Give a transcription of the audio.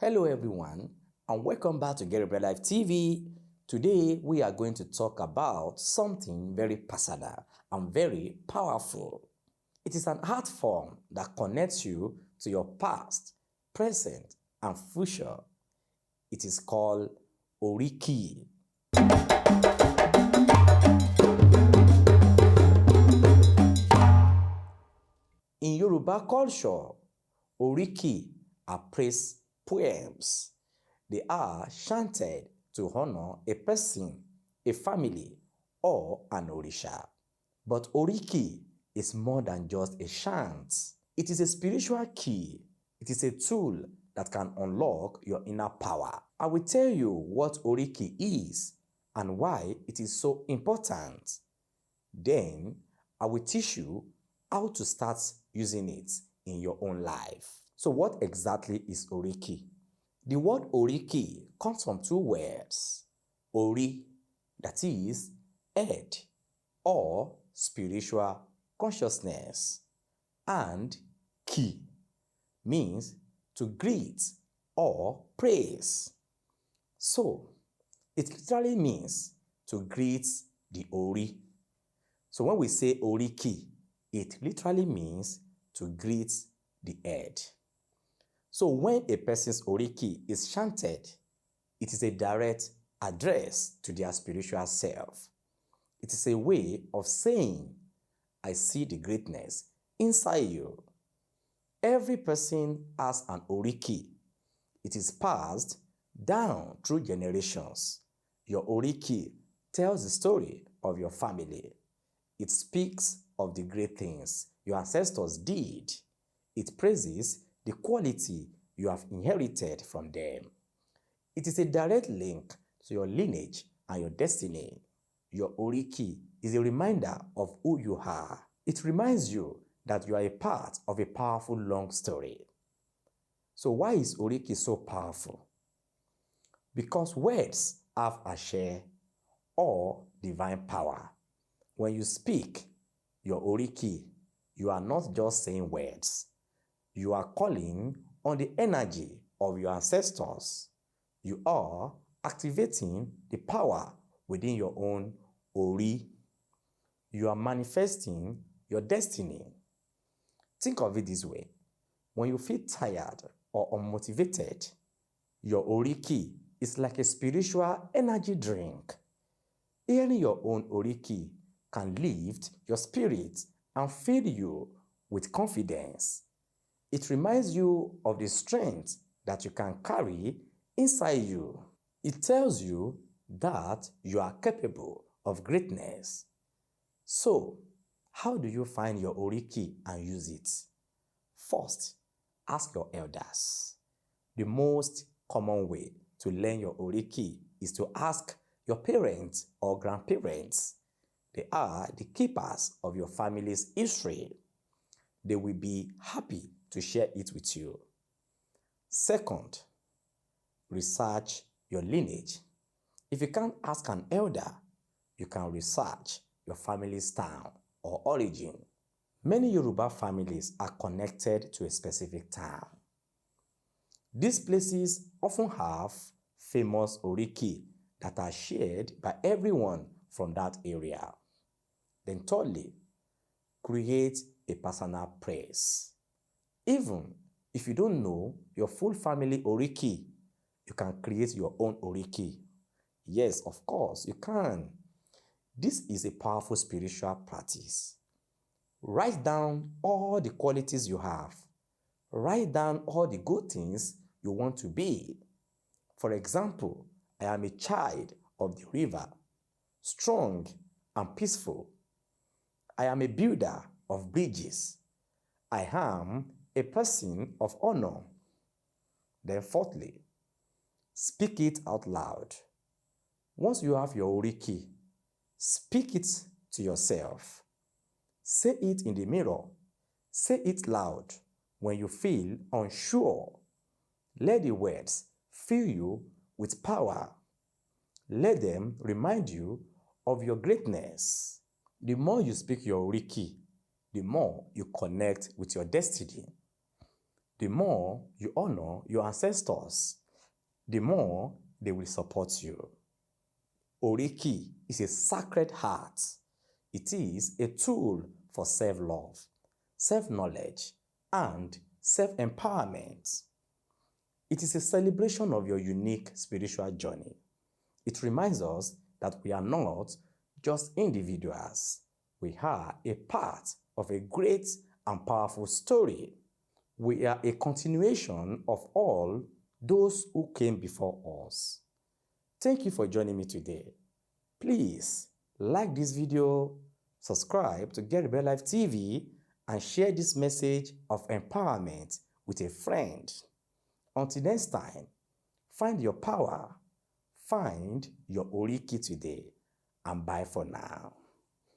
Hello everyone and welcome back to Get Your Life TV. Today we are going to talk about something very personal and very powerful. It is an art form that connects you to your past, present and future. It is called Oriki. In Yoruba culture, Oriki are praise poems. They are chanted to honor a person, a family, or an orisha. But Oriki is more than just a chant. It is a spiritual key. It is a tool that can unlock your inner power. I will tell you what Oriki is and why it is so important. Then I will teach you how to start using it in your own life. So what exactly is Oriki? The word Oriki comes from two words. Ori, that is head or spiritual consciousness, and ki means to greet or praise. So it literally means to greet the Ori. So when we say Oriki, it literally means to greet the head. So when a person's Oriki is chanted, it is a direct address to their spiritual self. It is a way of saying, I see the greatness inside you. Every person has an Oriki. It is passed down through generations. Your Oriki tells the story of your family. It speaks of the great things your ancestors did. It praises the quality you have inherited from them. It is a direct link to your lineage and your destiny. Your Oriki is a reminder of who you are. It reminds you that you are a part of a powerful long story. So why is Oriki so powerful? Because words have a share or divine power. When you speak your Oriki, you are not just saying words. You are calling on the energy of your ancestors. You are activating the power within your own Ori. You are manifesting your destiny. Think of it this way. When you feel tired or unmotivated, your Oriki is like a spiritual energy drink. Hearing your own Oriki can lift your spirit and fill you with confidence. It reminds you of the strength that you can carry inside you. It tells you that you are capable of greatness. So, how do you find your Oriki and use it? First, ask your elders. The most common way to learn your Oriki is to ask your parents or grandparents. They are the keepers of your family's history. They will be happy to share it with you. Second, research your lineage. If you can't ask an elder, you can research your family's town or origin. Many Yoruba families are connected to a specific town. These places often have famous Oriki that are shared by everyone from that area. Then thirdly, create a personal praise. Even if you don't know your full family Oriki, you can create your own Oriki. Yes, of course, you can. This is a powerful spiritual practice. Write down all the qualities you have. Write down all the good things you want to be. For example, I am a child of the river, strong and peaceful. I am a builder of bridges. I am a person of honor. Then fourthly, speak it out loud. Once you have your Oriki, speak it to yourself. Say it in the mirror. Say it loud when you feel unsure. Let the words fill you with power. Let them remind you of your greatness. The more you speak your Oriki, the more you connect with your destiny. The more you honor your ancestors, the more they will support you. Oriki is a sacred heart. It is a tool for self-love, self-knowledge, and self-empowerment. It is a celebration of your unique spiritual journey. It reminds us that we are not just individuals. We are a part of a great and powerful story. We are a continuation of all those who came before us. Thank you for joining me today. Please like this video, subscribe to Get Rebel Life TV, and share this message of empowerment with a friend. Until next time, find your power, find your Oriki today, and bye for now.